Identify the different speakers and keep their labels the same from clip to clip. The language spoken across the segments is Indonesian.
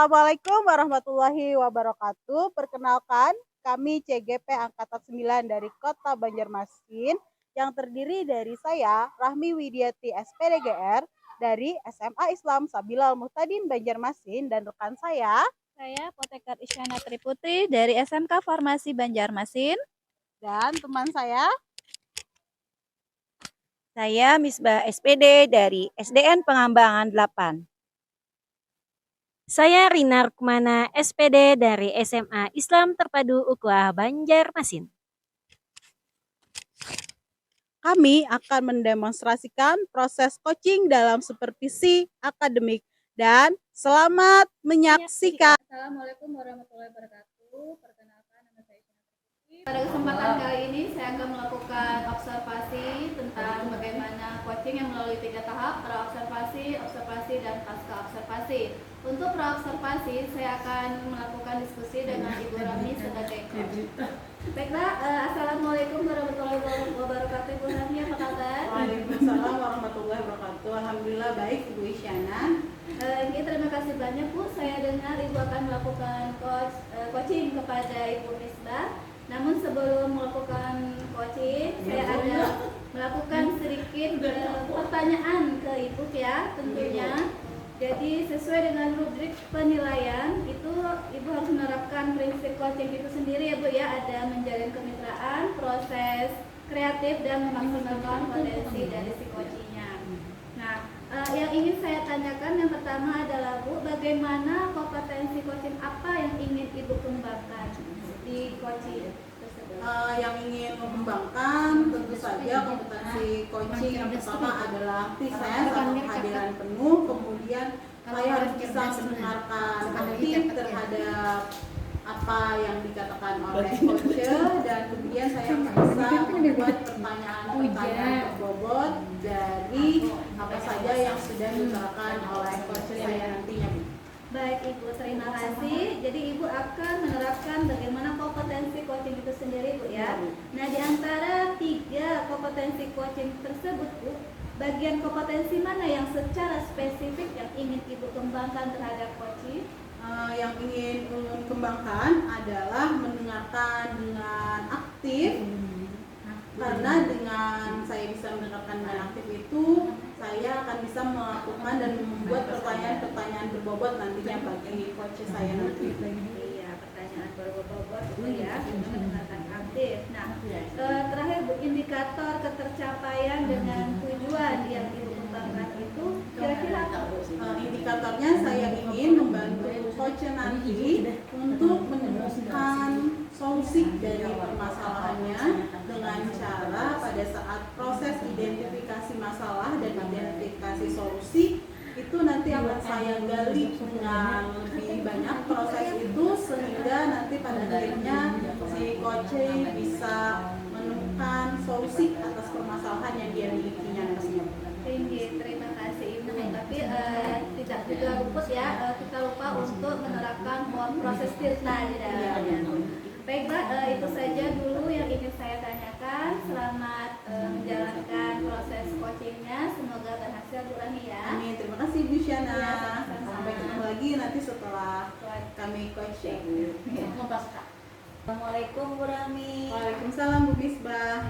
Speaker 1: Assalamualaikum warahmatullahi wabarakatuh. Perkenalkan, kami CGP Angkatan 9 dari Kota Banjarmasin yang terdiri dari saya, Rahmi Widiati SPDGR dari SMA Islam Sabilal Muhtadin Banjarmasin dan rekan
Speaker 2: Saya Potekar Isyana Triputri dari SMK Farmasi Banjarmasin.
Speaker 1: dan teman saya.
Speaker 3: Saya Misbah SPD dari SDN Pengembangan 8. Saya Rina Rukmana SPD dari SMA Islam Terpadu Ukhuwah Banjarmasin.
Speaker 1: Kami akan mendemonstrasikan proses coaching dalam supervisi akademik dan selamat menyaksikan.
Speaker 2: Assalamualaikum warahmatullahi wabarakatuh. Perkenalkan, nama saya Isyana Triputri. Pada kesempatan kali ini saya akan melakukan observasi tentang bagaimana coaching yang melalui 3 tahap: pra-observasi, observasi, dan pasca observasi. Untuk pra-observasi, saya akan melakukan diskusi dengan Ibu Rami sebagai coach. Baiklah, Assalamualaikum warahmatullahi wabarakatuh. Ibu Rami, apa kabar?
Speaker 1: Waalaikumsalam warahmatullahi wabarakatuh. Alhamdulillah baik, Ibu Isyana.
Speaker 2: Terima kasih banyak, Bu. Saya dengar Ibu akan melakukan coaching kepada Ibu Misbah. Namun sebelum melakukan coaching, saya ada melakukan sedikit pertanyaan ke Ibu ya, tentunya. Jadi sesuai dengan rubrik penilaian itu Ibu harus menerapkan prinsip coaching itu sendiri ya Bu ya. Ada menjalin kemitraan, proses kreatif, dan memaksimalkan potensi dari si coachingnya. Nah, yang ingin saya tanyakan yang pertama adalah Bu, bagaimana kompetensi coaching apa yang ingin Ibu kembangkan di coaching tersebut?
Speaker 1: Yang ingin mengembangkan tentu saja kompetensi coaching yang pertama adalah aktivitas atau kehadiran penuh, kemudian saya harus bisa mendengarkan aktif terhadap apa yang dikatakan oleh coach, dan kemudian saya bisa membuat pertanyaan-pertanyaan berbobot dari apa saja yang sudah diutarakan oleh coach saya nantinya.
Speaker 2: Baik Ibu, terima kasih. Jadi Ibu akan menerapkan bagaimana kompetensi coaching itu sendiri Bu ya. Nah, di antara 3 kompetensi coaching tersebut Bu, bagian kompetensi mana yang secara spesifik yang ingin Ibu kembangkan terhadap coaching?
Speaker 1: Yang ingin kembangkan adalah mendengarkan dengan aktif, karena dengan saya bisa mendengarkan dengan aktif itu saya akan bisa melakukan dan membuat pertanyaan-pertanyaan berbobot nantinya bagi coach saya nanti.
Speaker 2: Iya, pertanyaan berbobot Bu ya, mendengarkan aktif. Nah, terakhir Bu, indikator ketercapaian dengan tujuan yang Ibu kembangkan itu kira-kira apa Bu?
Speaker 1: Indikatornya saya ingin membantu coach nanti untuk menemukan solusi dari permasalahannya dengan cara pada saat proses identifikasi masalah dan identifikasi solusi itu nanti akan saya gali dengan lebih banyak proses itu, sehingga nanti pada akhirnya si coach bisa menemukan solusi atas permasalahan yang dia milikinya nantinya.
Speaker 2: Tinggi, terima kasih Ibu. Tapi tidak juga luput ya, kita lupa untuk menerapkan proses tirta di dalamnya. Baiklah, itu saja dulu yang ingin saya tanyakan. Selamat menjalankan proses coachingnya, semoga berhasil Bu Rani ya.
Speaker 1: Amin, terima kasih Bu Syana.
Speaker 2: Ya, sama-sama.
Speaker 1: Sampai ketemu lagi nanti setelah kami coaching.
Speaker 3: Assalamualaikum Bu Rami.
Speaker 1: Waalaikumsalam Bu Misbah.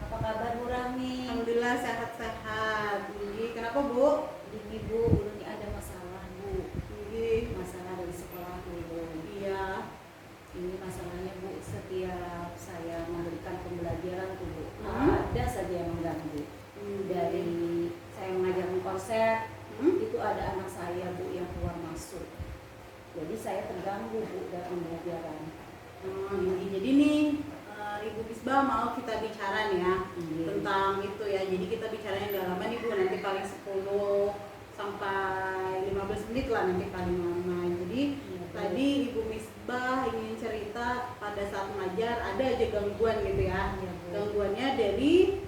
Speaker 3: Apa kabar Bu Rami?
Speaker 1: Alhamdulillah sehat-sehat. Kenapa Bu?
Speaker 3: Ini Bu, ini ada masalah Bu. Masalah dari sekolah Bu.
Speaker 1: Iya.
Speaker 3: Ini masalahnya Bu, setiap saya memberikan pembelajaran tuh Bu, ada saja yang mengganggu. Dari saya mengajarkan konsep, itu ada anak saya Bu yang keluar masuk. Jadi saya terganggu Bu dalam pembelajaran.
Speaker 1: Jadi nih Ibu Misbah mau kita bicara nih ya tentang itu ya. Jadi kita bicaranya dalam lama nih Bu, nanti paling 10 sampai 15 menit lah nanti paling lama. Jadi tadi Ibu Misbah ingin cerita pada saat mengajar ada aja gangguan gitu ya. Gangguannya dari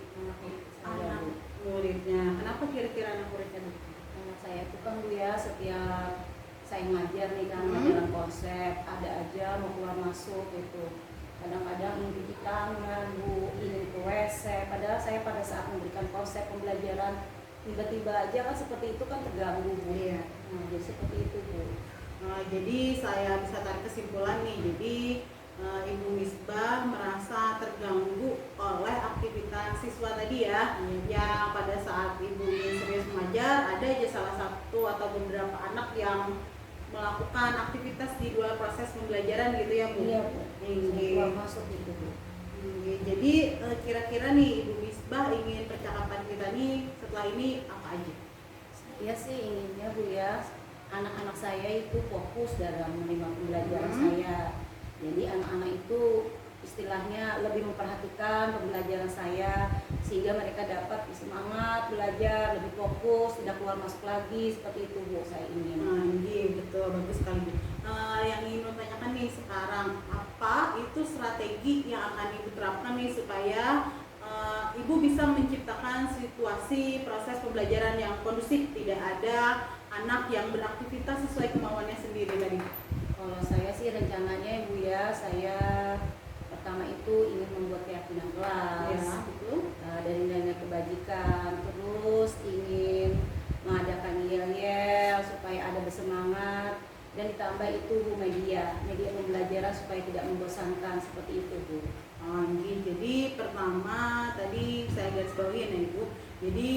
Speaker 1: anak muridnya. Kenapa kira-kira anak muridnya begitu?
Speaker 3: Anak saya itu kan Bu ya, setiap saya ngajar nih kan, ngajaran konsep, ada aja mau keluar masuk gitu. Kadang-kadang mencuci tangan Bu, ingin ke WC, padahal saya pada saat memberikan konsep pembelajaran tiba-tiba aja kan seperti itu kan terganggu Bu.
Speaker 1: Iya.
Speaker 3: Nah, jadi seperti itu Bu.
Speaker 1: Jadi saya bisa tarik kesimpulan nih, jadi Ibu Misbah merasa terganggu oleh aktivitas siswa tadi ya, yang pada saat Ibu ingin serius mengajar ada aja salah satu atau beberapa anak yang melakukan aktivitas di luar proses pembelajaran gitu ya Bu?
Speaker 3: Iya Bu,
Speaker 1: Iya.
Speaker 3: masuk gitu Bu.
Speaker 1: Jadi kira-kira nih Ibu Misbah ingin percakapan kita nih setelah ini apa aja?
Speaker 3: Saya sih inginnya Bu ya, anak-anak saya itu fokus dalam menerima pembelajaran saya. Jadi anak-anak itu istilahnya lebih memperhatikan pembelajaran saya sehingga mereka dapat semangat belajar, lebih fokus, tidak keluar masuk lagi, seperti itu Bu saya ingin.
Speaker 1: Iya betul, bagus sekali Bu. Yang ingin saya tanyakan nih sekarang, apa itu strategi yang akan Ibu terapkan nih supaya Ibu bisa menciptakan situasi proses pembelajaran yang kondusif, tidak ada anak yang beraktivitas sesuai kemauannya sendiri tadi?
Speaker 3: Kalau saya sih rencananya Ibu ya, saya pertama itu ingin membuat keyakinan kelas,
Speaker 1: Ya, betul.
Speaker 3: dari nilai kebajikan, terus ingin mengadakan yel-yel supaya ada bersemangat, dan ditambah itu Bu media pembelajaran supaya tidak membosankan, seperti itu Bu.
Speaker 1: Jadi pertama tadi saya garis bawahi ya Ibu, jadi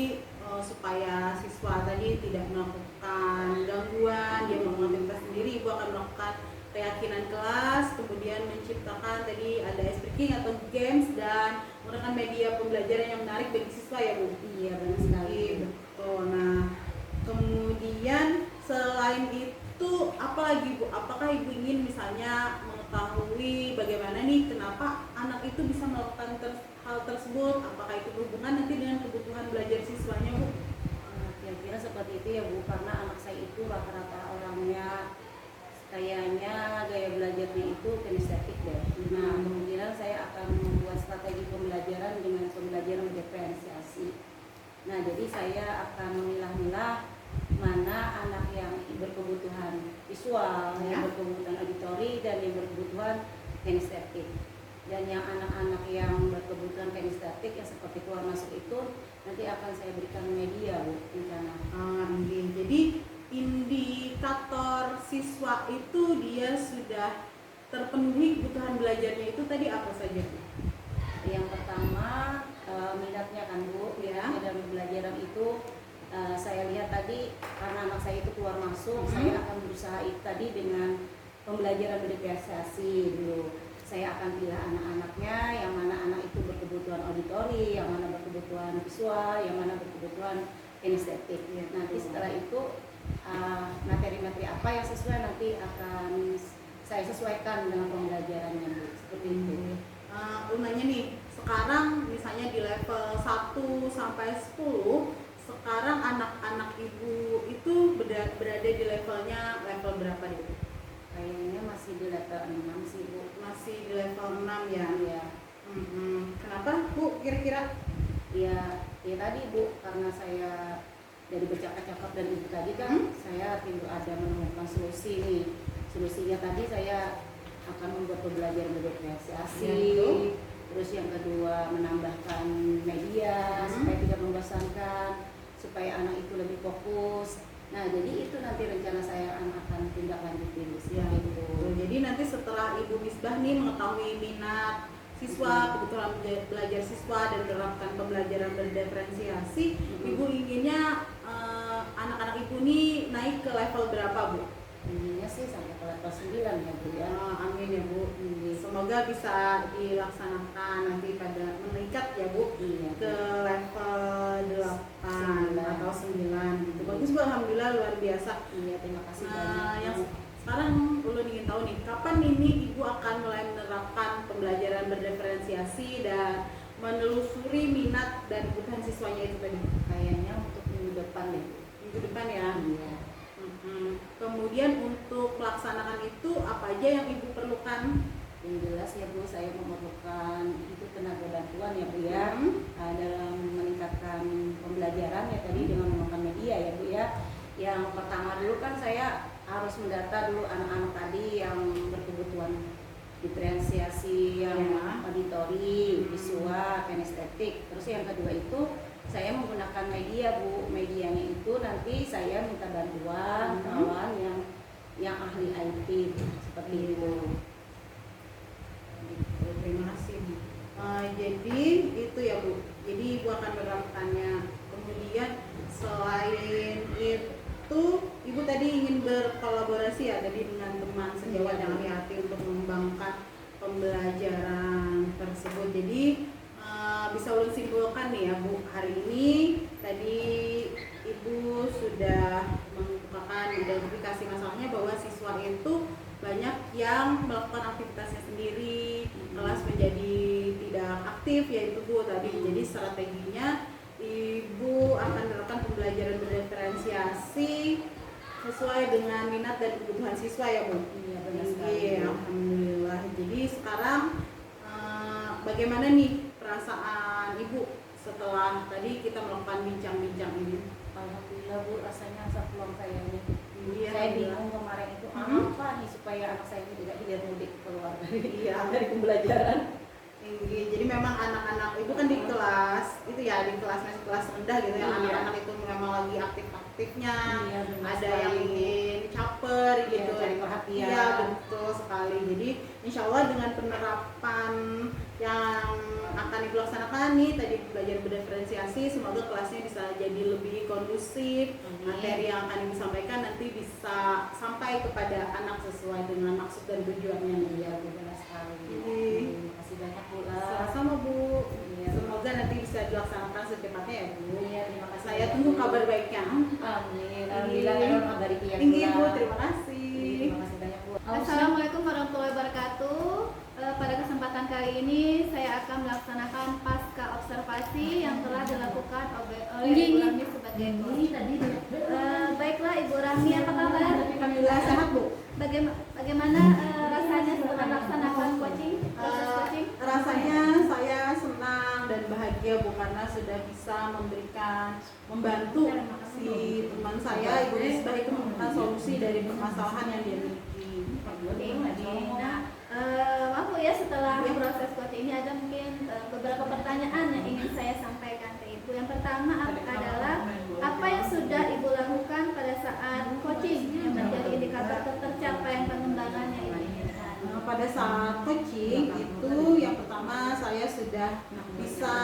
Speaker 1: supaya siswa tadi tidak melakukan gangguan, dia melakukan aktivitas sendiri, Ibu akan melakukan keyakinan kelas, kemudian menciptakan tadi ada ice breaking atau games dan menggunakan media pembelajaran yang menarik bagi siswa ya Bu?
Speaker 3: Iya benar sekali.
Speaker 1: Betul. Nah kemudian selain itu apa lagi Bu? Apakah Ibu ingin misalnya mengetahui bagaimana nih kenapa anak itu bisa melakukan hal tersebut? Apakah itu berhubungan nanti dengan kebutuhan belajar siswanya Bu?
Speaker 3: Kira-kira seperti itu ya Bu, karena anak saya itu rata-rata orangnya kayaknya gaya belajarnya itu kinestetik deh. Nah kemungkinan saya akan membuat strategi pembelajaran dengan pembelajaran diferensiasi. Nah jadi saya akan memilah-milah mana anak yang berkebutuhan visual, yang berkebutuhan auditori, dan yang berkebutuhan kinestetik. Dan yang anak-anak yang berkebutuhan kinestetik yang seperti keluar masuk itu nanti akan saya berikan media Bu, rencana.
Speaker 1: Jadi indikator siswa itu dia sudah terpenuhi kebutuhan belajarnya itu tadi apa saja Bu?
Speaker 3: Yang pertama minatnya kan Bu, minatnya dalam pembelajaran itu saya lihat tadi karena anak saya itu keluar masuk, saya akan berusaha itu tadi dengan pembelajaran berdiferensiasi dulu. Saya akan pilih anak-anaknya, yang mana anak itu berkebutuhan auditori, yang mana berkebutuhan visual, yang mana berkebutuhan kinestetik. Nanti setelah itu materi-materi apa yang sesuai nanti akan saya sesuaikan dengan pembelajarannya Bu, seperti itu.
Speaker 1: Nanya nih, sekarang misalnya di level 1 sampai 10, sekarang anak-anak Ibu itu berada di level berapa nih?
Speaker 3: Kayaknya masih di level 6 sih Bu.
Speaker 1: Masih di level 6 ya?
Speaker 3: Iya.
Speaker 1: Kenapa Bu kira-kira?
Speaker 3: Ya tadi Bu, karena saya dari bercakap-cakap dan Ibu tadi kan saya timbul ada menemukan solusi nih. Solusinya tadi saya akan membuat pembelajaran berdiferensiasi. Terus yang kedua menambahkan media supaya tidak membosankan, supaya anak itu lebih fokus. Nah jadi itu nanti rencana saya akan tindak lanjutin itu.
Speaker 1: Jadi nanti setelah Ibu Misbah nih mengetahui minat siswa, kebutuhan belajar siswa dan menerapkan pembelajaran berdiferensiasi, Ibu inginnya anak-anak Ibu nih naik ke level berapa Bu?
Speaker 3: Inginnya sih sampai ke level 9 ya Bu ya.
Speaker 1: Amin ya Bu. Semoga bisa dilaksanakan nanti pada meningkat ya Bu, ke level 8 atau 9 gitu. Bagus Bu, alhamdulillah luar biasa.
Speaker 3: Iya, terima kasih banyak.
Speaker 1: Yang sekarang ulun ingin tahu nih, kapan ini Ibu akan mulai menerapkan pembelajaran berdiferensiasi dan menelusuri minat dan kebutuhan siswanya itu tadi?
Speaker 3: Kayaknya untuk minggu depan deh.
Speaker 1: Minggu depan ya?
Speaker 3: Iya.
Speaker 1: Kemudian untuk melaksanakan itu apa aja yang Ibu perlukan?
Speaker 3: Yang jelas ya Bu, saya memerlukan itu tenaga bantuan ya Bu ya, dalam meningkatkan pembelajaran ya tadi dengan menggunakan media ya Bu ya. Yang pertama dulu kan saya harus mendata dulu anak-anak tadi yang berkebutuhan diferensiasi, yang auditori, visual, kinestetik. Terus yang kedua itu saya menggunakan media Bu. Medianya itu nanti saya minta bantuan kawan yang ahli IT seperti itu.
Speaker 1: Gitu, terima kasih Bu. Jadi itu ya Bu, jadi Ibu akan menerapkannya. Kemudian selain itu Ibu tadi ingin berkolaborasi ya tadi dengan teman sejawat yang hati-hati untuk mengembangkan pembelajaran tersebut. Jadi bisa ulun simpulkan nih ya Bu, hari ini tadi Ibu sudah membukakan identifikasi masalahnya bahwa siswa itu banyak yang melakukan aktivitasnya sendiri, kelas menjadi tidak aktif ya itu Bu tadi. Jadi strateginya Ibu akan menerapkan pembelajaran berdiferensiasi sesuai dengan minat dan kebutuhan siswa ya Bu.
Speaker 3: Iya benar sekali.
Speaker 1: Iya, alhamdulillah. Jadi sekarang bagaimana nih perasaan Ibu setelah tadi kita melakukan bincang-bincang ini?
Speaker 3: Alhamdulillah Bu, rasanya saat pulang saya ini.
Speaker 1: Iya,
Speaker 3: Saya
Speaker 1: alhamdulillah.
Speaker 3: bingung kemarin itu apa nih supaya anak saya ini tidak mudik keluar
Speaker 1: Iya.
Speaker 3: dari pembelajaran.
Speaker 1: Jadi memang anak-anak itu kan di kelas itu ya, di kelas masih kelas rendah gitu ya,
Speaker 3: Iya.
Speaker 1: anak-anak itu memang lagi aktif-aktifnya,
Speaker 3: Iya, benar
Speaker 1: ada
Speaker 3: sekali.
Speaker 1: yang ingin caper
Speaker 3: Iya,
Speaker 1: gitu,
Speaker 3: cari perhatian.
Speaker 1: Iya betul sekali. Jadi insya Allah dengan penerapan yang akan Ibu laksanakan nih tadi belajar berdiferensiasi, semoga kelasnya bisa jadi lebih kondusif.
Speaker 3: Amin.
Speaker 1: Materi yang akan Ibu sampaikan nanti bisa sampai kepada anak sesuai dengan maksud dan tujuannya.
Speaker 3: Iya, benar sekali.
Speaker 1: Iya.
Speaker 3: Terima kasih banyak Bu.
Speaker 1: Sama-sama Bu.
Speaker 3: Iya.
Speaker 1: Semoga nanti bisa dilaksanakan secepatnya ya Bu.
Speaker 3: Iya, terima kasih.
Speaker 1: Saya tunggu kabar baiknya.
Speaker 3: Amin. Alhamdulillah
Speaker 1: Iya.
Speaker 3: kalau kabar yang
Speaker 1: Tinggi Bu, terima kasih.
Speaker 3: Terima kasih banyak Bu.
Speaker 2: Assalamualaikum warahmatullahi wabarakatuh. Pada kesempatan kali ini saya akan melaksanakan pasca observasi yang telah dilakukan oleh Ibu Rami sebagai coach. Baiklah Ibu Rami, apa kabar?
Speaker 1: Alhamdulillah sehat Bu.
Speaker 2: Bagaimana rasanya setelah melaksanakan coaching, proses coaching?
Speaker 1: Rasanya saya senang dan bahagia Bu karena sudah bisa membantu si teman saya Ibu Misbah itu menemukan solusi dari permasalahan yang dia miliki.
Speaker 2: Maaf Bu ya, setelah proses coaching ini ada mungkin beberapa pertanyaan yang ingin saya sampaikan ke Ibu. Yang pertama adalah apa yang sudah Ibu lakukan pada saat coaching yang menjadi indikator tercapaian pengembangan yang Ibu inginkan?
Speaker 1: Pada saat coaching itu yang pertama saya sudah bisa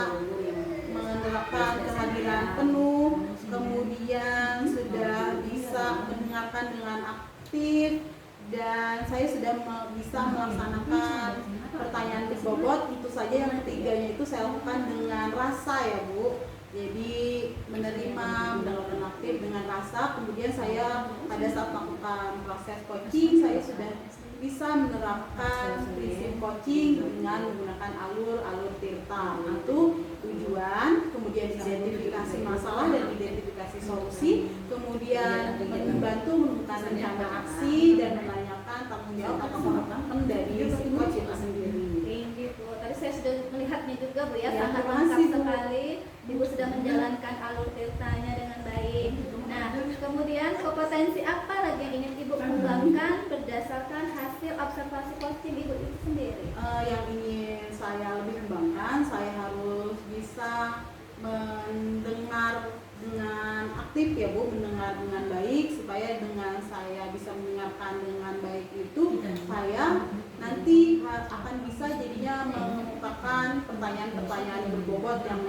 Speaker 1: menerapkan kehadiran penuh, kemudian sudah bisa mendengarkan dengan aktif, dan saya sudah bisa melaksanakan pertanyaan berbobot. Itu saja. Yang ketiganya itu saya lakukan dengan rasa ya Bu. Jadi menerima, mendengarkan aktif dengan rasa. Kemudian saya pada saat melakukan proses coaching saya sudah bisa menerapkan prinsip coaching dengan menggunakan alur tirta. Itu tujuan, kemudian identifikasi masalah dan identifikasi solusi, kemudian membantu menemukan rencana aksi dan menanyakan tanggung jawab atau komitmen dari si coach itu sendiri.
Speaker 2: Tinggi Bu. Tadi saya sudah melihatnya juga Bu ya,
Speaker 1: Ya,
Speaker 2: sangat
Speaker 1: terima
Speaker 2: lengkap
Speaker 1: kasih, Bu.
Speaker 2: sekali. Ibu sudah menjalankan alur tirtanya dengan baik. Nah, kemudian kompetensi apa lagi yang ingin Ibu kembangkan berdasarkan hasil observasi coaching Ibu itu sendiri?
Speaker 1: Yang ingin saya lebih kembangkan, saya harus bisa mendengar dengan aktif ya Bu, mendengar dengan baik, supaya dengan saya bisa mendengarkan dengan baik itu saya nanti akan bisa jadinya mengemukakan pertanyaan-pertanyaan berbobot yang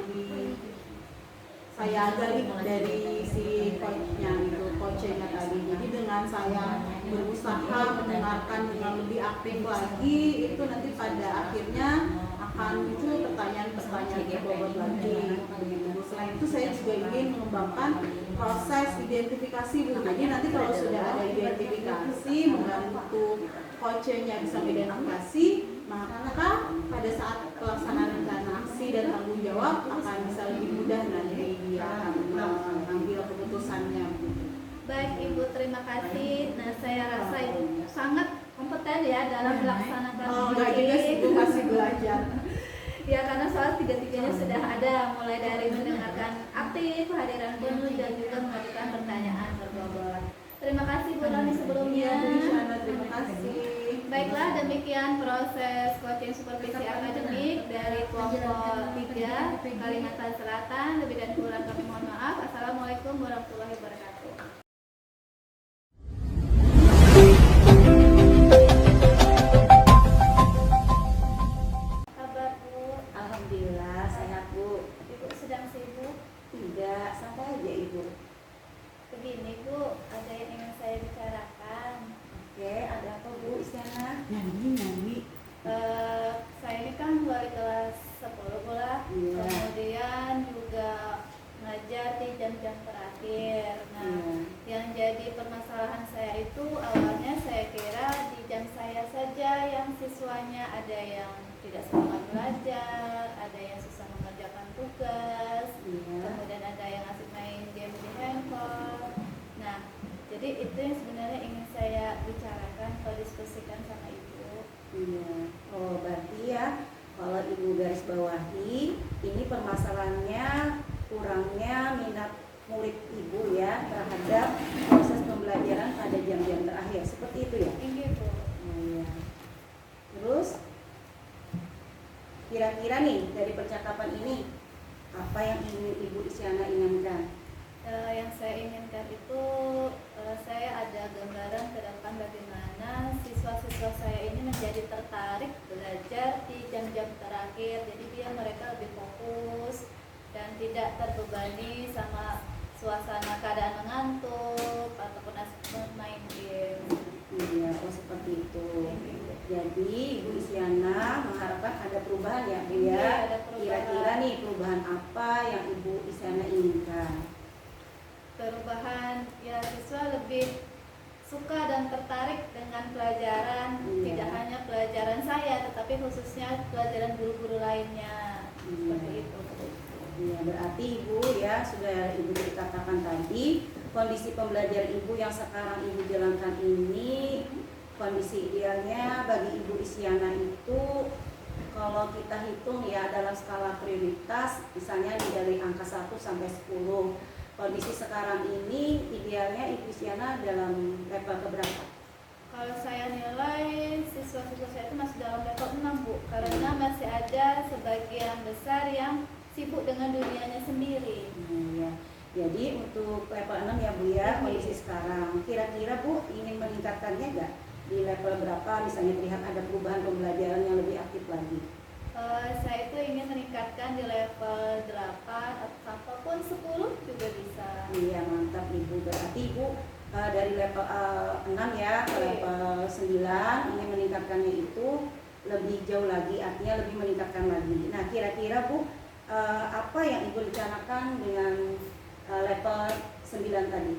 Speaker 1: saya gali dari si coachnya itu, coachnya tadi. Jadi dengan saya berusaha mendengarkan dengan lebih aktif lagi, itu nanti pada akhirnya akan muncul pertanyaan-pertanyaan berbobot lagi. Begitu. Selain itu saya juga ingin mengembangkan proses identifikasi Bu. Jadi nanti kalau sudah ada identifikasi, membantu coachnya bisa mengidentifikasi, maka pada saat pelaksanaan rencana aksi dan tanggung jawab akan bisa lebih mudah nanti dia mengambil keputusannya.
Speaker 2: Baik Ibu, terima kasih. Nah, saya rasa Ibu sangat kompeten ya dalam melaksanakan
Speaker 1: Enggak juga sih, Bu, masih belajar.
Speaker 2: Ya, karena soal tiga-tiganya sudah ada, mulai dari mendengarkan aktif, kehadiran penuh, dan juga mengajukan pertanyaan berbobot. Terima kasih Bu Rani sebelumnya.
Speaker 1: Bu Isyana, terima kasih.
Speaker 2: Baiklah, demikian proses coaching supervisi akademik dari kelompok 3 Kalimantan Selatan. Lebih dan kurang kami mohon maaf. Assalamualaikum warahmatullahi wabarakatuh. mengajar, ada yang susah mengerjakan tugas,
Speaker 3: Iya.
Speaker 2: kemudian ada yang asik main game di handphone. Nah, jadi itu yang sebenarnya ingin saya bicarakan atau diskusikan sama ibu.
Speaker 3: Iya. Oh, berarti ya kalau ibu garis bawahi, ini permasalahannya kurangnya minat murid ibu ya terhadap proses pembelajaran pada jam-jam terakhir. Seperti itu ya?
Speaker 2: Ini Bu.
Speaker 3: Oh, iya. Terus kira-kira nih dari percakapan ini apa yang ingin Ibu Isyana inginkan?
Speaker 2: Yang saya inginkan itu saya ada gambaran ke depan bagaimana siswa-siswa saya ini menjadi tertarik belajar di jam-jam terakhir. Jadi biar mereka lebih fokus dan tidak terbebani sama suasana keadaan mengantuk ataupun main game.
Speaker 3: Iya, oh seperti itu. Jadi Ibu Isyana mengharapkan ada perubahan ya Bu
Speaker 2: Iya,
Speaker 3: ya?
Speaker 2: ada perubahan.
Speaker 3: Kira-kira nih perubahan apa yang Ibu Isyana inginkan?
Speaker 2: Perubahan ya, siswa lebih suka dan tertarik dengan pelajaran,
Speaker 3: Iya.
Speaker 2: tidak hanya pelajaran saya tetapi khususnya pelajaran guru-guru lainnya.
Speaker 3: Iya.
Speaker 2: Seperti itu.
Speaker 3: Iya, berarti Ibu ya sudah Ibu katakan tadi kondisi pembelajaran Ibu yang sekarang Ibu jalankan ini kondisi idealnya bagi Ibu Isyana itu kalau kita hitung ya dalam skala prioritas misalnya dari angka 1 sampai 10. Kondisi sekarang ini idealnya Ibu Isyana dalam level keberapa?
Speaker 2: Kalau saya nilai siswa-siswa saya itu masih dalam level 6 Bu, karena masih ada sebagian besar yang sibuk dengan dunianya sendiri.
Speaker 3: Ya. Jadi untuk level 6 ya Bu ya kondisi sekarang. Kira-kira Bu ingin meningkatkannya nggak? Di level berapa misalnya terlihat ada perubahan pembelajaran yang lebih aktif lagi?
Speaker 2: Saya itu ingin meningkatkan di level 8 ataupun 10 juga bisa.
Speaker 3: Iya mantap Ibu. Berarti Ibu dari level 6 ya ke level 9 ingin meningkatkannya itu lebih jauh lagi, artinya lebih meningkatkan lagi. Nah kira-kira Bu apa yang Ibu rencanakan dengan level 9 tadi?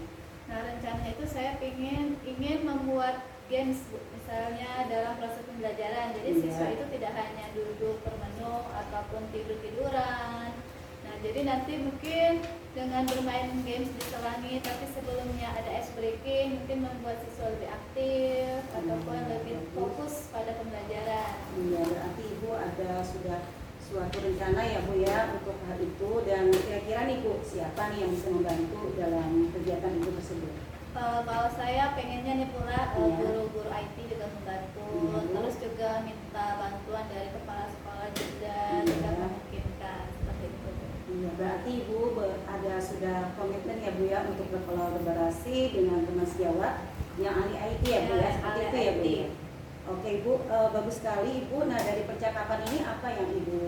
Speaker 2: Nah rencananya itu saya ingin membuat games Bu, misalnya dalam proses pembelajaran. Jadi
Speaker 3: Iya.
Speaker 2: siswa itu tidak hanya duduk termenung ataupun tidur-tiduran. Nah jadi nanti mungkin dengan bermain games diselangi, tapi sebelumnya ada ice breaking, mungkin membuat siswa lebih aktif ataupun lebih fokus pada pembelajaran.
Speaker 3: Iya berarti Ibu ada sudah suatu rencana ya Bu ya untuk hal itu dan kira-kira nih Bu siapa nih yang bisa membantu dalam kegiatan Ibu tersebut?
Speaker 2: Kalau saya pengennya nih pula
Speaker 3: Iya.
Speaker 2: guru-guru IT juga membantu,
Speaker 3: Iya.
Speaker 2: terus juga minta bantuan dari kepala sekolah juga
Speaker 3: Iya.
Speaker 2: jika memungkinkan seperti itu.
Speaker 3: Iya berarti Ibu ada sudah komitmen ya Bu ya untuk berkolaborasi dengan teman sejawat yang ahli IT ya Bu ya,
Speaker 2: Ya,
Speaker 3: seperti
Speaker 2: ahli
Speaker 3: itu ya Bu
Speaker 2: IT.
Speaker 3: ya? Oke Bu, bagus sekali Ibu. Nah dari percakapan ini apa yang Ibu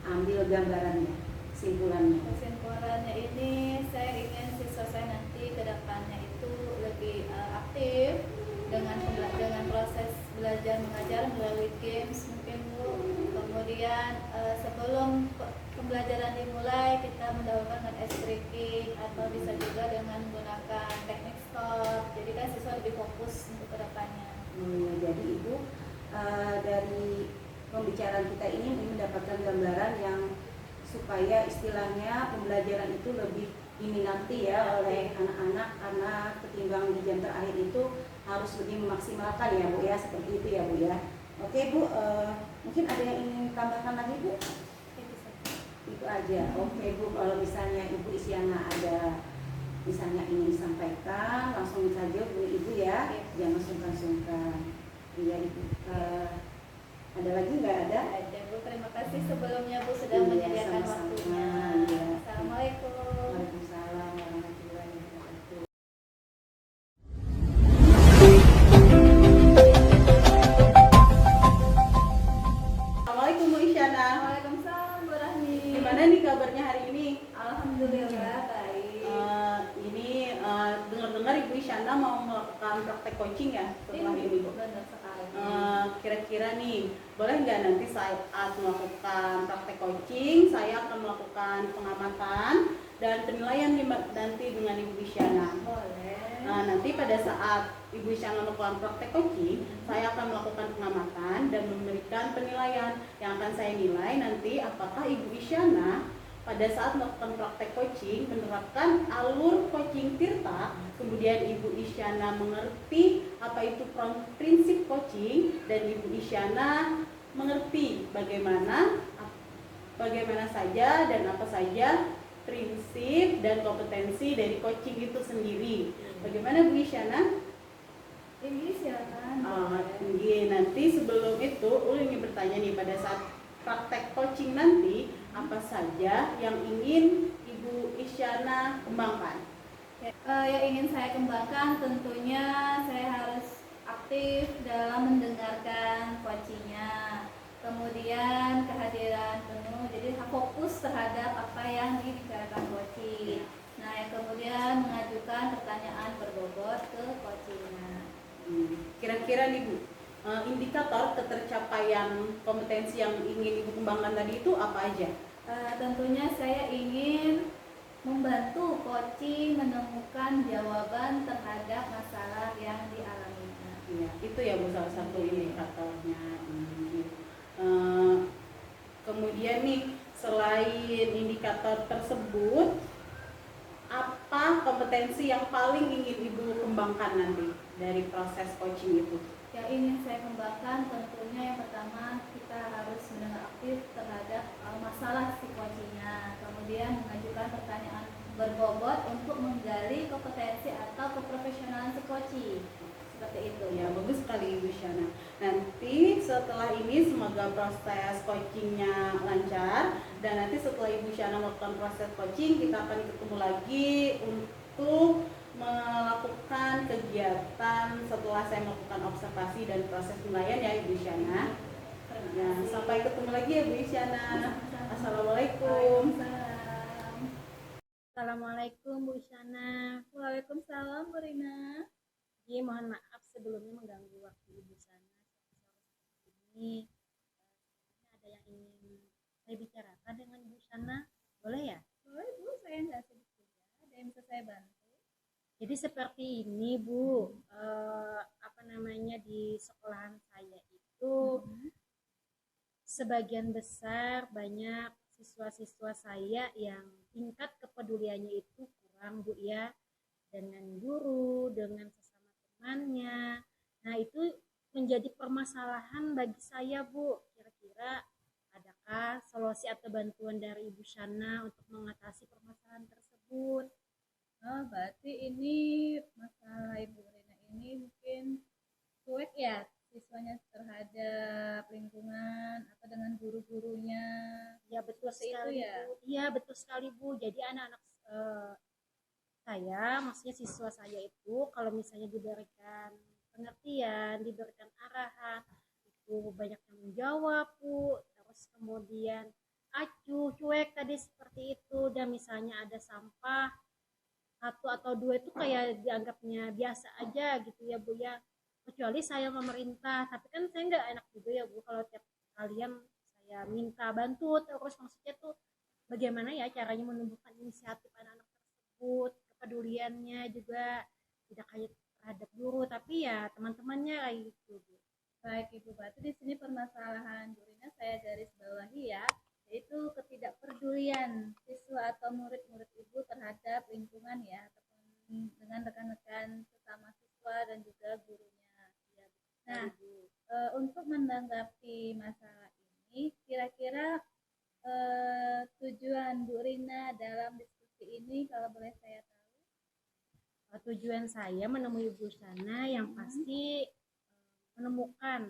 Speaker 3: ambil gambarannya, simpulannya?
Speaker 2: Kesimpulannya ini saya ingin siswa saya nanti ke depannya itu lebih aktif dengan proses belajar mengajar melalui games mungkin Bu. Kemudian sebelum pembelajaran dimulai kita mendahulukan dengan ice breaking atau bisa juga dengan menggunakan teknik stop. Jadi kan siswa lebih fokus untuk ke depannya.
Speaker 3: Jadi Ibu dari pembicaraan kita ini mendapatkan gambaran yang supaya istilahnya pembelajaran itu lebih diminati ya oleh anak-anak karena ketimbang di jam terakhir itu harus lebih memaksimalkan ya Bu ya, seperti itu ya Bu ya. Oke Bu, mungkin ada yang ingin tambahkan lagi Bu? Itu aja. Oke Bu, kalau misalnya Ibu Isyana ada misalnya ingin disampaikan langsung saja Bu Ibu ya, jangan sungkan-sungkan. Iya Ibu. Ada lagi nggak ada?
Speaker 2: Ada Bu, terima kasih sebelumnya Bu sudah
Speaker 3: Iya,
Speaker 2: menyediakan
Speaker 3: sama-sama.
Speaker 2: waktunya.
Speaker 3: Iya.
Speaker 2: Assalamualaikum.
Speaker 3: Waalaikumsalam warahmatullahi wabarakatuh.
Speaker 1: Assalamualaikum Bu Isyana.
Speaker 2: Waalaikumsalam Bu Rahmi.
Speaker 1: Gimana nih kabarnya hari ini?
Speaker 2: Alhamdulillah baik.
Speaker 1: Ini dengar-dengar Ibu Isyana mau melakukan praktek coaching ya setelah ini Bu.
Speaker 2: Benar sekali.
Speaker 1: kira-kira nih, boleh nggak nanti saat melakukan praktek coaching, saya akan melakukan pengamatan dan penilaian nih nanti dengan Ibu Isyana.
Speaker 3: Boleh.
Speaker 1: Nah, nanti pada saat Ibu Isyana melakukan praktek coaching, saya akan melakukan pengamatan dan memberikan penilaian. Yang akan saya nilai nanti apakah Ibu Isyana pada saat melakukan praktek coaching menerapkan alur coaching Tirta, kemudian Ibu Isyana mengerti apa itu prinsip coaching, dan Ibu Isyana mengerti bagaimana saja dan apa saja prinsip dan kompetensi dari coaching itu sendiri. Bagaimana Bu Isyana?
Speaker 2: Ini silakan.
Speaker 1: Nanti sebelum itu Uli ingin bertanya nih, pada saat praktek coaching nanti apa saja yang ingin Ibu Isyana kembangkan?
Speaker 2: Yang ingin saya kembangkan tentunya saya harus aktif dalam mendengarkan coachingnya, kemudian kehadiran penuh, jadi fokus terhadap apa yang dibicarakan coaching. Nah, yang kemudian mengajukan pertanyaan berbobot ke coachingnya.
Speaker 1: Kira-kira nih Bu, indikator ketercapaian kompetensi yang ingin Ibu kembangkan tadi itu apa aja?
Speaker 2: Tentunya saya ingin membantu coaching menemukan jawaban terhadap masalah yang dialaminya.
Speaker 1: Ya, itu ya Bu salah satu indikatornya. Kemudian nih, selain indikator tersebut, apa kompetensi yang paling ingin Ibu kembangkan nanti dari proses coaching itu?
Speaker 2: Yang ingin saya kembangkan tentunya yang pertama kita harus mendengar aktif terhadap masalah si coachingnya, kemudian mengajukan pertanyaan berbobot untuk menggali kompetensi atau keprofesionalan si coaching. Seperti itu.
Speaker 1: Ya, bagus sekali Ibu Isyana. Nanti setelah ini semoga proses coachingnya lancar, dan nanti setelah Ibu Isyana melakukan proses coaching, kita akan ketemu lagi untuk melakukan kegiatan setelah saya melakukan observasi dan proses penilaian ya Ibu Isyana. Ya, sampai ketemu lagi ya Bu Isyana. Assalamualaikum.
Speaker 4: Assalamualaikum Bu Isyana.
Speaker 2: Waalaikumsalam Bu Rina.
Speaker 4: Mohon maaf sebelumnya mengganggu waktu Ibu Isyana ini. Ada yang ingin saya bicarakan dengan Bu Isyana, boleh ya?
Speaker 2: Boleh Bu, saya nggak sibuk juga. Ada yang bisa saya bantu?
Speaker 4: Jadi seperti ini Bu, di sekolahan saya itu sebagian besar banyak siswa-siswa saya yang tingkat kepeduliannya itu kurang Bu ya, dengan guru, dengan sesama temannya. Nah itu menjadi permasalahan bagi saya Bu. Kira-kira adakah solusi atau bantuan dari Ibu Shana untuk mengatasi permasalahan tersebut?
Speaker 2: Oh, berarti ini masalah Ibu Rina ini mungkin cuek ya siswanya terhadap lingkungan atau dengan guru-gurunya.
Speaker 4: Ya betul sekali
Speaker 2: ya?
Speaker 4: Bu. Iya betul sekali Bu. Jadi anak-anak saya, maksudnya siswa saya itu kalau misalnya diberikan pengertian, diberikan arahan, itu banyak yang menjawab Bu. Terus kemudian acuh, cuek tadi seperti itu. Dan misalnya ada sampah satu atau dua itu kayak dianggapnya biasa aja gitu ya Bu ya, kecuali saya pemerintah. Tapi kan saya nggak enak juga ya Bu kalau tiap kalian saya minta bantu, terus maksudnya tuh bagaimana ya caranya menumbuhkan inisiatif anak-anak tersebut, kepeduliannya juga tidak kayak terhadap guru tapi ya teman-temannya kayak gitu Bu.
Speaker 2: Baik Ibu, berarti di sini permasalahan Bu Rina saya garis bawahi ya, yaitu ketidakpedulian siswa atau murid-murid Ibu terhadap lingkungan ya, ataupun dengan rekan-rekan sesama siswa dan juga gurunya. Nah, untuk menanggapi masalah ini, kira-kira tujuan Bu Rina dalam diskusi ini kalau boleh saya tahu?
Speaker 4: Tujuan saya menemui Bu Shana yang pasti menemukan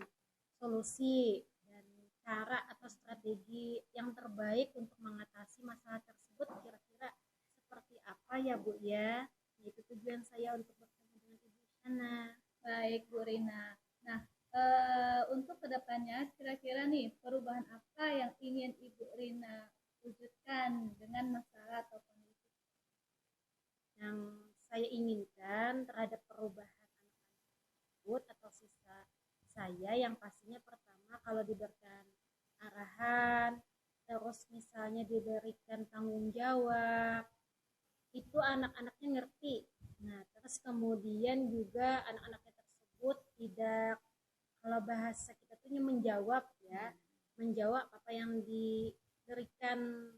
Speaker 4: solusi dan cara atau strategi yang terbaik untuk mengatasi masalah tersebut. Kira-kira seperti apa ya Bu ya? Itu tujuan saya untuk bertemu dengan Ibu Shana.
Speaker 2: Baik Bu Rina. Nah, untuk kedepannya kira-kira nih perubahan apa yang ingin Ibu Rina wujudkan dengan masalah atau kondisi yang
Speaker 4: saya inginkan terhadap perubahan anak-anak tersebut atau saya yang pastinya pertama kalau diberikan arahan, terus misalnya diberikan tanggung jawab, itu anak-anaknya ngerti. Nah, terus kemudian juga anak-anaknya tersebut tidak, kalau bahasa kita tuh menjawab ya, menjawab apa yang diberikan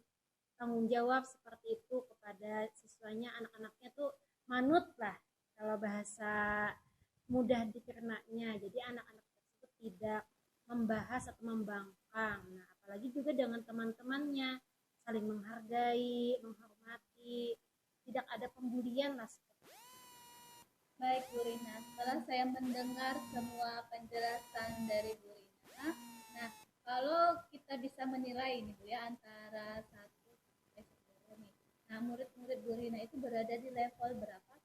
Speaker 4: tanggung jawab seperti itu kepada siswanya. Anak-anaknya tuh manut lah kalau bahasa mudah dicernanya. Jadi anak-anak tersebut tidak membahas atau membangkang. Nah, apalagi juga dengan teman-temannya, saling menghargai, menghormati, tidak ada pembulian lah.
Speaker 2: Baik Bu Rina, setelah saya mendengar semua penjelasan dari Bu Rina, nah kalau kita bisa menilai nih Bu ya antara 1 sampai 10 nih, nah murid-murid Bu Rina itu berada di level berapa?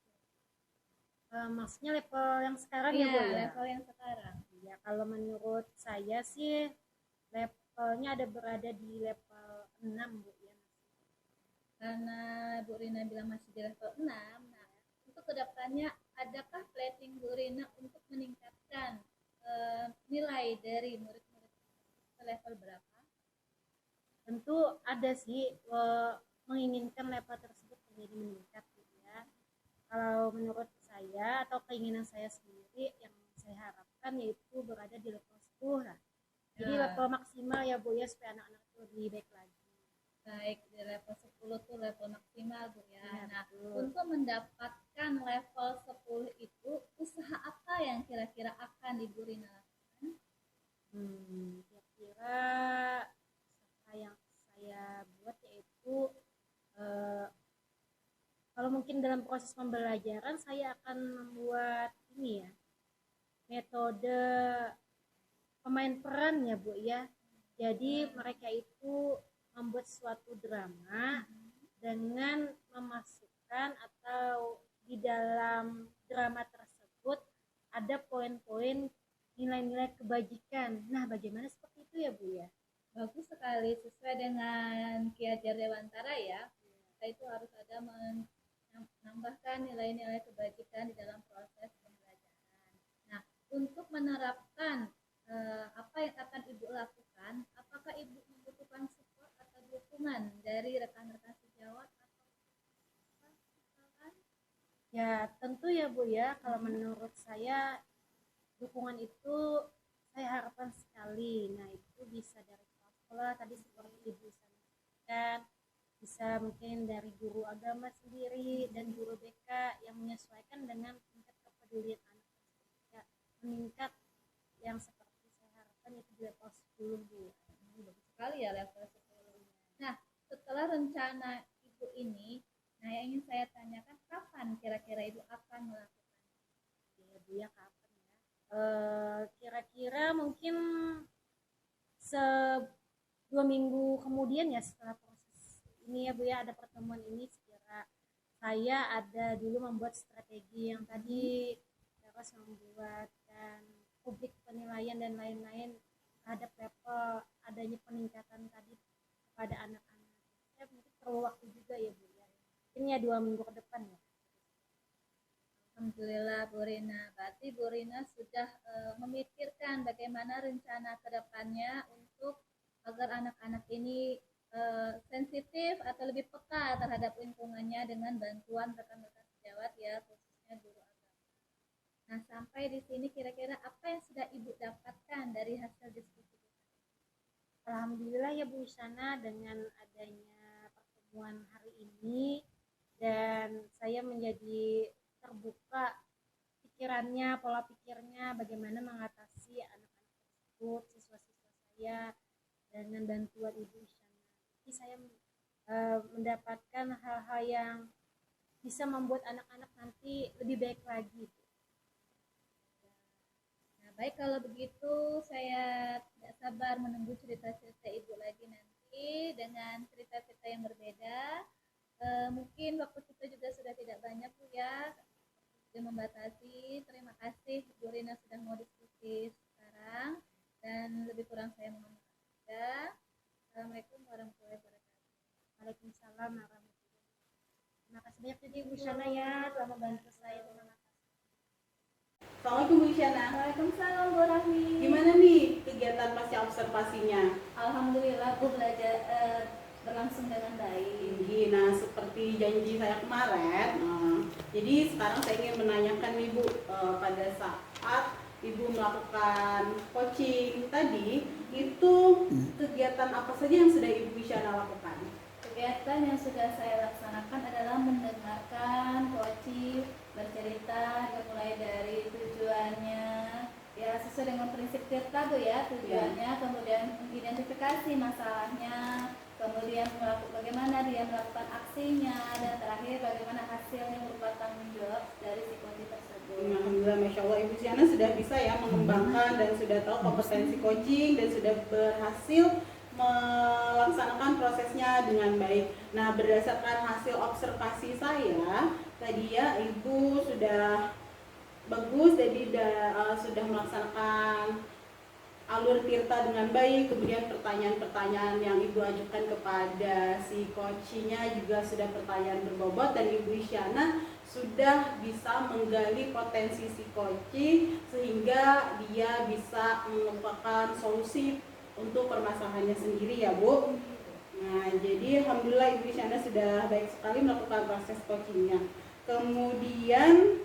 Speaker 4: Maksudnya level yang sekarang
Speaker 2: Iya,
Speaker 4: ya Bu ya?
Speaker 2: level yang sekarang.
Speaker 4: Ya kalau menurut saya sih levelnya ada berada di level 6 Bu ya.
Speaker 2: Karena Bu Rina bilang masih di level 6, nah untuk kedepannya adakah planning Bu Rina untuk meningkatkan nilai dari murid-murid ke level berapa?
Speaker 4: Tentu ada sih, menginginkan level tersebut menjadi meningkat gitu ya. Kalau menurut saya atau keinginan saya sendiri yang saya harapkan yaitu berada di level 10 lah. Jadi
Speaker 2: Ya.
Speaker 4: level maksimal ya Bu ya, supaya anak-anak itu lebih baik lagi.
Speaker 2: Baik, di level 10 tuh level maksimal Bu ya.
Speaker 4: Ya,
Speaker 2: Nah,
Speaker 4: betul.
Speaker 2: untuk mendapatkan level 10 itu usaha apa yang kira-kira akan Ibu Rina lakukan?
Speaker 4: Kira-kira usaha yang saya buat yaitu kalau mungkin dalam proses pembelajaran saya akan membuat ini ya, metode pemain peran ya Bu ya. Jadi mereka itu membuat suatu drama dengan memasukkan atau di dalam drama tersebut ada poin-poin nilai-nilai kebajikan. Nah, bagaimana seperti itu ya Bu ya?
Speaker 2: Bagus sekali, sesuai dengan Ki Hajar Dewantara ya. Kita itu harus ada menambahkan nilai-nilai kebajikan di dalam proses pembelajaran. Nah, untuk menerapkan apa yang akan Ibu lakukan, apakah Ibu membutuhkan support atau dukungan dari rekan-rekan sejawat atau misalkan?
Speaker 4: Ya, tentu ya Bu ya, kalau menurut saya dukungan itu saya harapkan sekali. Nah, itu bisa dari kepala sekolah tadi seperti Ibu sampaikan, bisa mungkin dari guru agama sendiri dan guru BK yang menyesuaikan dengan tingkat kepedulian anak tersebut. Ya, meningkat yang seperti saya harapkan itu di level 10 Bu.
Speaker 2: Bagus sekali ya level 10. Nah, setelah rencana Ibu ini, nah yang ingin saya tanyakan kapan kira-kira Ibu akan melakukan?
Speaker 4: Ya Bu ya, kapan ya? Kira-kira mungkin 2 minggu kemudian ya setelah proses ini ya Bu ya, ada pertemuan ini, sekira saya ada dulu membuat strategi yang tadi, terus membuatkan publik penilaian dan lain-lain terhadap level adanya peningkatan tadi kepada anak-anak. Ya mungkin perlu waktu juga ya Bu ya. Mungkin ya 2 minggu ke depan ya.
Speaker 2: Alhamdulillah Bu Rina, berarti Bu Rina sudah memikirkan bagaimana rencana kedepannya untuk agar anak-anak ini sensitif atau lebih peka terhadap lingkungannya dengan bantuan rekan-rekan sejawat ya, khususnya guru agama. Nah, sampai di sini kira-kira apa yang sudah Ibu dapatkan dari hasil diskusi kita?
Speaker 4: Alhamdulillah ya Bu Isyana, dengan adanya pertemuan hari ini dan saya menjadi terbuka pikirannya, pola pikirnya bagaimana mengatasi anak-anak tersebut, siswa-siswa saya dengan bantuan Ibu Isyana. Jadi saya mendapatkan hal-hal yang bisa membuat anak-anak nanti lebih baik lagi.
Speaker 2: Nah, baik kalau begitu saya tidak sabar menunggu cerita-cerita Ibu lagi nanti dengan cerita-cerita yang berbeda. Mungkin waktu kita juga sudah tidak banyak Bu ya, sudah membatasi. Terima kasih Bu Rina sudah mau diskusi sekarang, dan lebih kurang saya mohon maaf juga. Assalamualaikum warahmatullahi wabarakatuh.
Speaker 4: Waalaikumsalam warahmatullahi wabarakatuh. Terima kasih banyak juga Ibu Isyana ya telah membantu saya. Terima kasih.
Speaker 1: Assalamualaikum Bu Isyana.
Speaker 2: Waalaikumsalam Bu Rahmi.
Speaker 1: Gimana nih kegiatan pasca observasinya?
Speaker 2: Alhamdulillah Bu belajar berlangsung dengan baik.
Speaker 1: Nah, seperti janji saya kemarin, jadi sekarang saya ingin menanyakan nih Bu, pada saat Ibu melakukan coaching tadi, itu kegiatan apa saja yang sudah Ibu Isyana lakukan?
Speaker 2: Kegiatan yang sudah saya laksanakan adalah mendengarkan coaching, bercerita mulai dari tujuannya, ya sesuai dengan prinsip Tirta Bu ya, tujuannya, kemudian identifikasi masalahnya, kemudian bagaimana dia melakukan aksinya, dan terakhir bagaimana hasilnya berupa tanggung jawab dari si coaching tersebut.
Speaker 1: Alhamdulillah, Masya Allah, Ibu Isyana sudah bisa ya mengembangkan dan sudah tahu kompetensi coaching dan sudah berhasil melaksanakan prosesnya dengan baik. Nah, berdasarkan hasil observasi saya tadi ya, Ibu sudah bagus, jadi sudah melaksanakan alur Tirta dengan baik. Kemudian pertanyaan-pertanyaan yang Ibu ajukan kepada si coachnya juga sudah pertanyaan berbobot, dan Ibu Isyana sudah bisa menggali potensi si coaching sehingga dia bisa merupakan solusi untuk permasalahannya sendiri ya Bu. Nah, jadi alhamdulillah Ibu Isyana sudah baik sekali melakukan proses coachingnya. Kemudian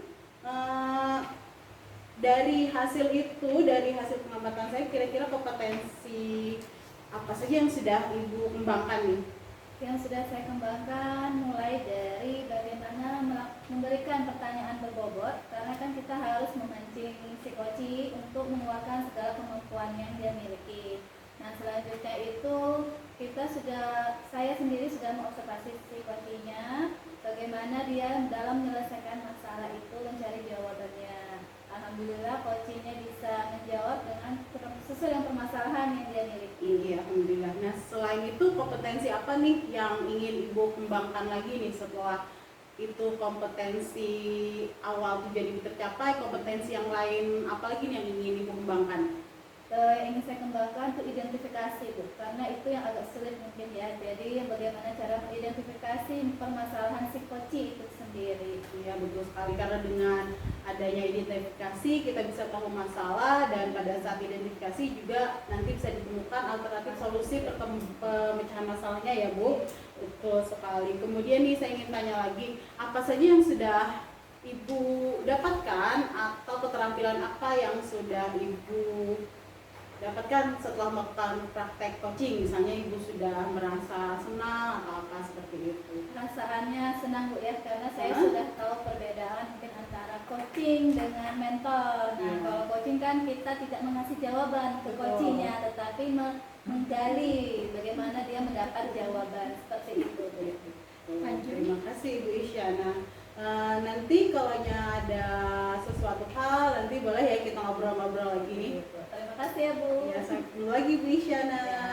Speaker 1: dari hasil itu, dari hasil pengamatan saya, kira-kira kompetensi apa saja yang sudah Ibu kembangkan nih?
Speaker 2: Yang sudah saya kembangkan mulai dari bagaimana memberikan pertanyaan berbobot, karena kan kita harus memancing si coaching untuk mengeluarkan segala kemampuan yang dia miliki. Nah, selanjutnya itu saya sendiri sudah mengobservasi si coachingnya, bagaimana dia dalam menyelesaikan masalah itu mencari jawabannya. Alhamdulillah coachingnya bisa menjawab dengan sesuai dengan permasalahan yang dia miliki.
Speaker 1: Iya, alhamdulillah. Nah, selain itu kompetensi apa nih yang ingin Ibu kembangkan lagi nih setelah itu kompetensi awal tujuan Ibu tercapai, kompetensi yang lain apa lagi nih yang ingin Ibu kembangkan?
Speaker 2: Yang ingin saya kembangkan itu identifikasi Bu, karena itu yang agak sulit mungkin ya. Jadi bagaimana cara mengidentifikasi permasalahan si coaching itu sendiri.
Speaker 1: Iya, betul sekali, karena dengan adanya identifikasi kita bisa tahu masalah, dan pada saat identifikasi juga nanti bisa ditemukan alternatif solusi pemecahan masalahnya ya Bu. Betul sekali. Kemudian nih saya ingin tanya lagi, apa saja yang sudah Ibu dapatkan atau keterampilan apa yang sudah Ibu dapatkan setelah melakukan praktek coaching? Misalnya Ibu sudah merasa senang atau apa seperti itu?
Speaker 2: Perasaannya senang Bu ya, karena saya sudah tahu perbedaan mungkin antara coaching dengan mentor. Nah, kalau coaching kan kita tidak mengasih jawaban ke coachingnya, tetapi menggali bagaimana dia mendapat jawaban, seperti itu Bu.
Speaker 1: Terima kasih Ibu Isyana. Nanti kalau ada sesuatu hal, nanti boleh ya kita ngobrol-ngobrol lagi nih.
Speaker 2: Terima kasih ya Bu.
Speaker 1: Ya, sampai ketemu lagi Bu Isyana.
Speaker 2: Ya,